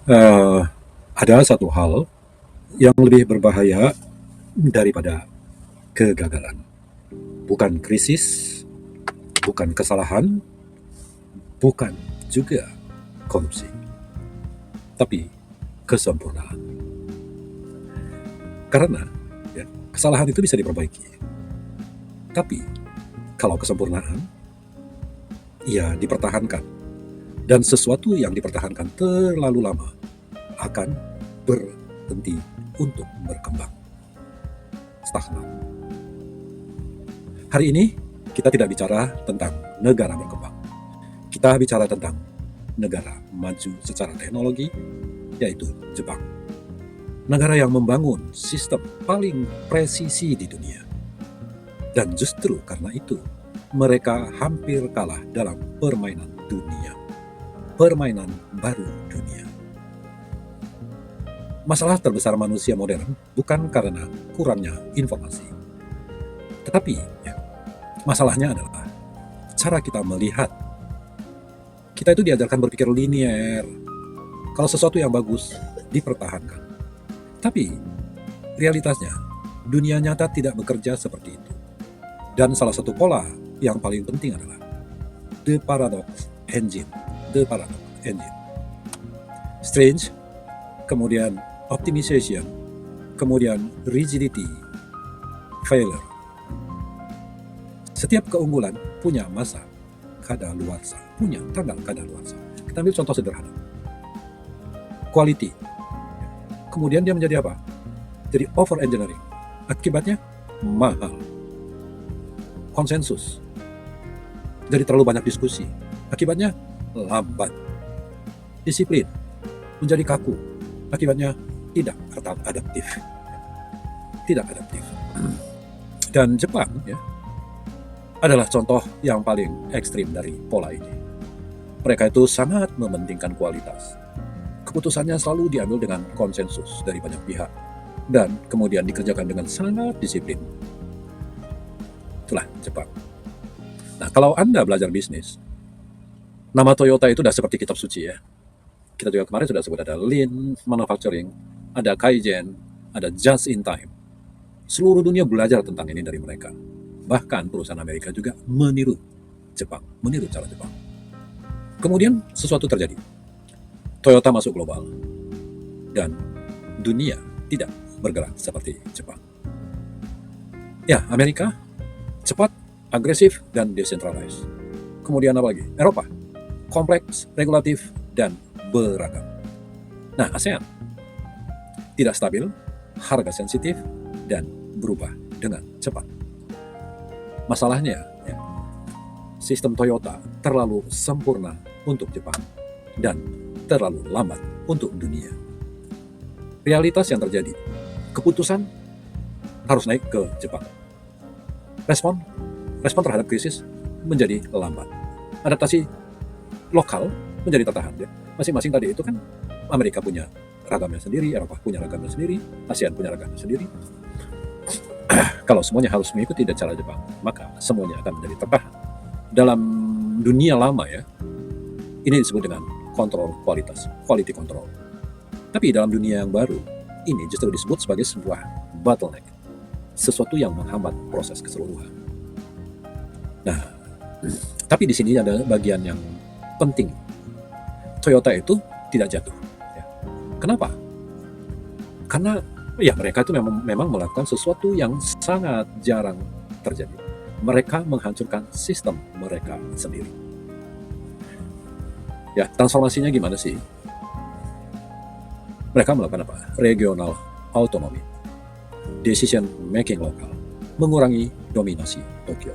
Eh, ada satu hal yang lebih berbahaya daripada kegagalan. Bukan krisis, bukan kesalahan, bukan juga korupsi, tapi kesempurnaan. Karena ya, kesalahan itu bisa diperbaiki. Tapi kalau kesempurnaan, ya dipertahankan. Dan sesuatu yang dipertahankan terlalu lama akan berhenti untuk berkembang. Stagnan. Hari ini kita tidak bicara tentang negara berkembang. Kita bicara tentang negara maju secara teknologi, yaitu Jepang. Negara yang membangun sistem paling presisi di dunia. Dan justru karena itu, mereka hampir kalah dalam permainan dunia. Permainan baru dunia. Masalah terbesar manusia modern bukan karena kurangnya informasi. Tetapi ya, masalahnya adalah cara kita melihat. Kita itu diajarkan berpikir linier. Kalau sesuatu yang bagus, dipertahankan. Tapi realitasnya, dunia nyata tidak bekerja seperti itu. Dan salah satu pola yang paling penting adalah the paradox engine. The paradox engine. Strange, kemudian optimization, kemudian rigidity, failure. Setiap keunggulan punya masa kadaluarsa, punya tanggal kadaluarsa. Kita ambil contoh sederhana. Quality. Kemudian dia menjadi apa? Jadi over engineering. Akibatnya mahal. Konsensus. Jadi terlalu banyak diskusi. Akibatnya lambat. Disiplin. Menjadi kaku. Akibatnya tidak adaptif. Tidak adaptif. Dan Jepang ya, adalah contoh yang paling ekstrim dari pola ini. Mereka itu sangat mementingkan kualitas. Keputusannya selalu diambil dengan konsensus dari banyak pihak. Dan kemudian dikerjakan dengan sangat disiplin. Itulah Jepang. Nah, kalau Anda belajar bisnis, nama Toyota itu sudah seperti kitab suci ya. Kita juga kemarin sudah sebut ada Lean Manufacturing, ada Kaizen, ada Just in Time. Seluruh dunia belajar tentang ini dari mereka. Bahkan perusahaan Amerika juga meniru Jepang, meniru cara Jepang. Kemudian sesuatu terjadi. Toyota masuk global. Dan dunia tidak bergerak seperti Jepang. Ya, Amerika cepat, agresif, dan decentralized. Kemudian apa lagi? Eropa, kompleks, regulatif, dan beragam. Nah, ASEAN tidak stabil, harga sensitif, dan berubah dengan cepat. Masalahnya, ya, sistem Toyota terlalu sempurna untuk Jepang dan terlalu lambat untuk dunia. Realitas yang terjadi, keputusan harus naik ke Jepang. Respon terhadap krisis menjadi lambat. Adaptasi lokal menjadi tertahan. Ya. Masing-masing tadi itu kan Amerika punya ragamnya sendiri, Eropa punya ragamnya sendiri, ASEAN punya ragamnya sendiri. Kalau semuanya harus mengikuti cara Jepang, maka semuanya akan menjadi tertahan. Dalam dunia lama ya, ini disebut dengan kontrol kualitas, quality control. Tapi dalam dunia yang baru, ini justru disebut sebagai sebuah bottleneck, sesuatu yang menghambat proses keseluruhan. Nah, tapi di sini ada bagian yang penting. Toyota itu tidak jatuh. Ya. Kenapa? Karena ya mereka itu memang melakukan sesuatu yang sangat jarang terjadi. Mereka menghancurkan sistem mereka sendiri. Ya, transformasinya gimana sih? Mereka melakukan apa? Regional autonomy, decision making lokal, mengurangi dominasi Tokyo.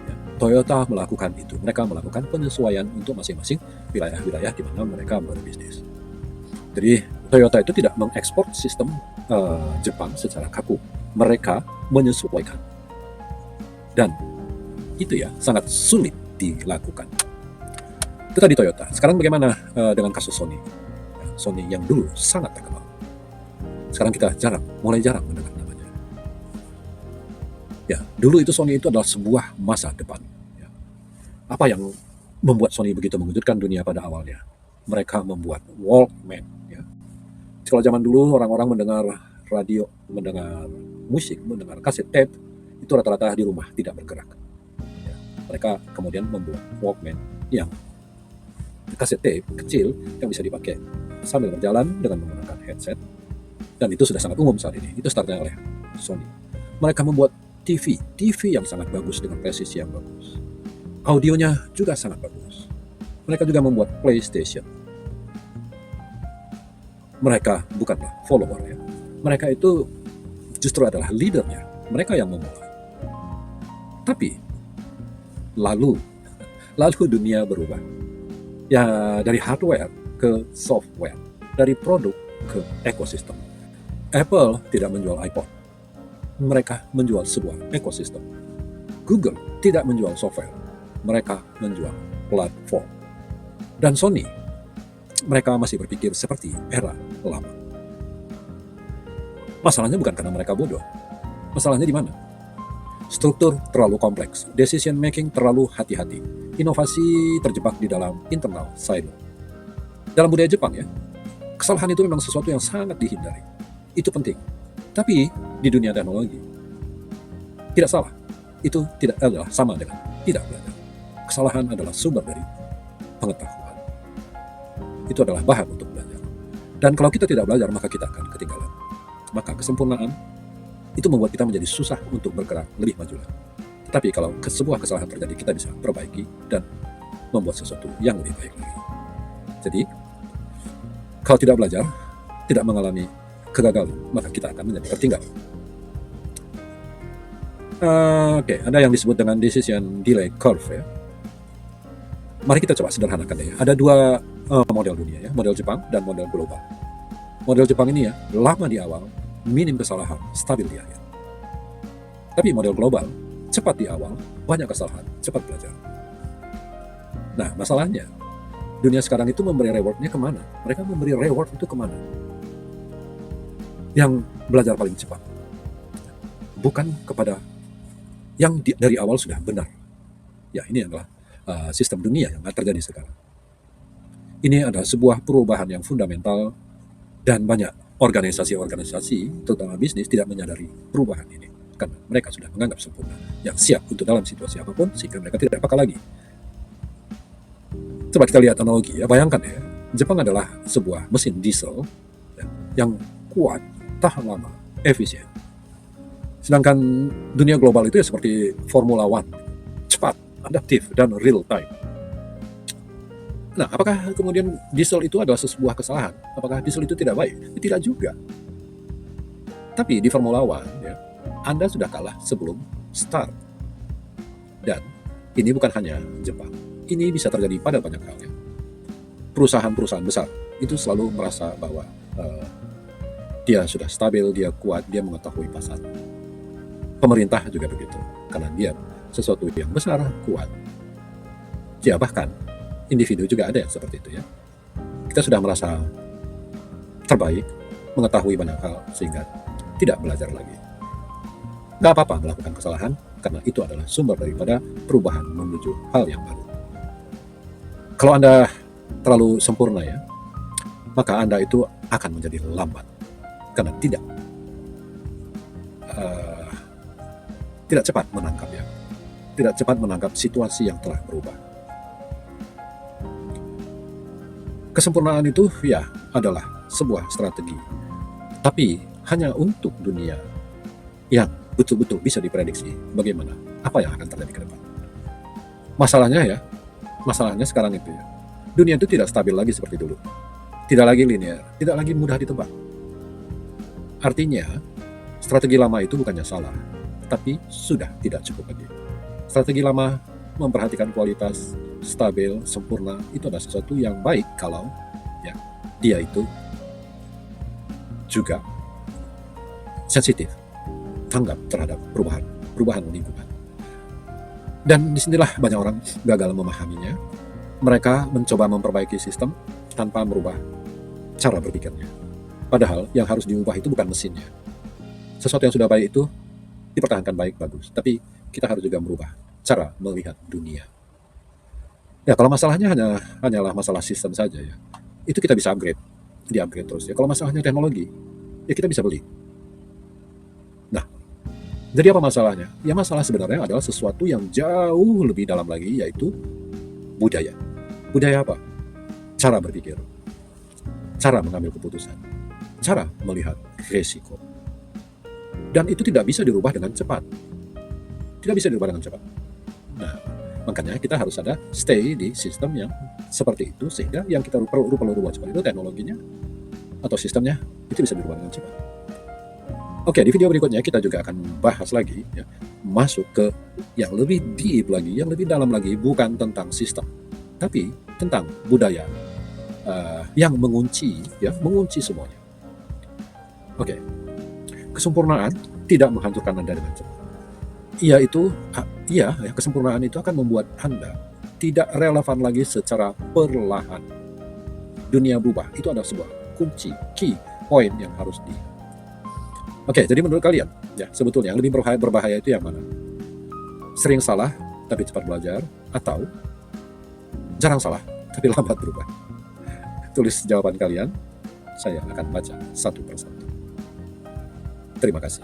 Ya, Toyota melakukan itu. Mereka melakukan penyesuaian untuk masing-masing wilayah-wilayah di mana mereka berbisnis. Jadi Toyota itu tidak mengekspor sistem Jepang secara kaku. Mereka menyesuaikan. Dan itu ya sangat sulit dilakukan. Itu tadi Toyota. Sekarang bagaimana dengan kasus Sony? Sony yang dulu sangat terkenal. Sekarang kita mulai jarang mendengar namanya. Ya, dulu itu Sony itu adalah sebuah masa depan. Ya. Apa yang membuat Sony begitu mengejutkan dunia pada awalnya? Mereka membuat Walkman. Ya. Kalau zaman dulu orang-orang mendengar radio, mendengar musik, mendengar kaset tape, itu rata-rata di rumah tidak bergerak. Ya. Mereka kemudian membuat Walkman yang kaset tape kecil yang bisa dipakai sambil berjalan dengan menggunakan headset, dan itu sudah sangat umum saat ini. Itu startnya oleh Sony. Mereka membuat TV yang sangat bagus dengan presisi yang bagus. Audionya juga sangat bagus. Mereka juga membuat PlayStation. Mereka bukanlah follower ya. Mereka itu justru adalah leadernya. Mereka yang memulai. Tapi lalu dunia berubah. Ya, dari hardware ke software, dari produk ke ekosistem. Apple tidak menjual iPod. Mereka menjual sebuah ekosistem. Google tidak menjual software. Mereka menjual platform. Dan Sony, mereka masih berpikir seperti era lama. Masalahnya bukan karena mereka bodoh. Masalahnya di mana? Struktur terlalu kompleks, decision making terlalu hati-hati, inovasi terjebak di dalam internal silo. Dalam budaya Jepang ya, kesalahan itu memang sesuatu yang sangat dihindari. Itu penting. Tapi di dunia teknologi, tidak salah. Itu tidak adalah sama dengan tidak belajar. Kesalahan adalah sumber dari pengetahuan. Itu adalah bahan untuk belajar. Dan kalau kita tidak belajar, maka kita akan ketinggalan. Maka kesempurnaan itu membuat kita menjadi susah untuk bergerak lebih maju lagi. Tapi kalau sebuah kesalahan terjadi, kita bisa perbaiki dan membuat sesuatu yang lebih baik lagi. Jadi, kalau tidak belajar, tidak mengalami kegagalan, maka kita akan menjadi tertinggal. Oke, ada yang disebut dengan decision delay curve ya. Mari kita coba sederhanakan ya. Ada dua model dunia ya, model Jepang dan model global. Model Jepang ini ya, lama di awal, minim kesalahan, stabil di akhir. Tapi model global, cepat di awal, banyak kesalahan, cepat belajar. Nah, masalahnya, dunia sekarang itu memberi reward-nya kemana? Mereka memberi reward itu kemana? Yang belajar paling cepat. Bukan kepada yang dari awal sudah benar. Ya, ini adalah sistem dunia yang terjadi sekarang. Ini adalah sebuah perubahan yang fundamental, dan banyak organisasi-organisasi, terutama bisnis, tidak menyadari perubahan ini. Karena mereka sudah menganggap sempurna, yang siap untuk dalam situasi apapun, sehingga mereka tidak peka lagi. Coba kita lihat analogi, ya, bayangkan ya, Jepang adalah sebuah mesin diesel ya, yang kuat, tahan lama, efisien. Sedangkan dunia global itu ya seperti Formula One, cepat, adaptif, dan real time. Nah, apakah kemudian diesel itu adalah sebuah kesalahan? Apakah diesel itu tidak baik? Tidak juga. Tapi di Formula One, ya, Anda sudah kalah sebelum start. Dan ini bukan hanya Jepang. Ini bisa terjadi pada banyak hal. Ya. Perusahaan-perusahaan besar itu selalu merasa bahwa dia sudah stabil, dia kuat, dia mengetahui pasar. Pemerintah juga begitu, karena dia sesuatu yang besar, kuat. Ya, bahkan individu juga ada yang seperti itu ya. Kita sudah merasa terbaik, mengetahui banyak hal, sehingga tidak belajar lagi. Gak apa-apa melakukan kesalahan, karena itu adalah sumber daripada perubahan menuju hal yang baru. Kalau Anda terlalu sempurna ya, maka Anda itu akan menjadi lambat, karena tidak cepat menangkap ya, tidak cepat menangkap situasi yang telah berubah. Kesempurnaan itu ya adalah sebuah strategi, tapi hanya untuk dunia yang betul-betul bisa diprediksi bagaimana, apa yang akan terjadi ke depan. Masalahnya sekarang itu ya, dunia itu tidak stabil lagi seperti dulu, tidak lagi linear, tidak lagi mudah ditebak. Artinya, strategi lama itu bukannya salah, tapi sudah tidak cukup lagi. Strategi lama memperhatikan kualitas, stabil, sempurna, itu adalah sesuatu yang baik kalau ya dia itu juga sensitif, tanggap terhadap perubahan lingkungan. Dan disinilah banyak orang gagal memahaminya. Mereka mencoba memperbaiki sistem tanpa merubah cara berpikirnya. Padahal yang harus diubah itu bukan mesinnya. Sesuatu yang sudah baik itu dipertahankan baik, bagus. Tapi kita harus juga merubah cara melihat dunia. Ya, kalau masalahnya hanyalah masalah sistem saja ya, itu kita bisa di-upgrade terus ya. Kalau masalahnya teknologi, ya kita bisa beli. Nah, jadi apa masalahnya? Ya masalah sebenarnya adalah sesuatu yang jauh lebih dalam lagi, yaitu budaya. Budaya apa? Cara berpikir, cara mengambil keputusan, cara melihat resiko. Dan itu tidak bisa dirubah dengan cepat. Tidak bisa dirubah dengan cepat. Nah, makanya kita harus ada stay di sistem yang seperti itu, sehingga yang kita perlu rubah cepat itu teknologinya atau sistemnya itu bisa dirubah dengan cepat. Oke, di video berikutnya kita juga akan bahas lagi ya, masuk ke yang lebih deep lagi, yang lebih dalam lagi, bukan tentang sistem, tapi tentang budaya yang mengunci semuanya. Oke, kesempurnaan tidak menghancurkan Anda dengan cepat. Kesempurnaan itu akan membuat Anda tidak relevan lagi secara perlahan. Dunia berubah, itu adalah sebuah kunci, key point yang harus di. Oke, jadi menurut kalian, ya sebetulnya yang lebih berbahaya itu yang mana? Sering salah tapi cepat belajar, atau jarang salah tapi lambat berubah? Tulis jawaban kalian, saya akan baca satu persatu. Terima kasih.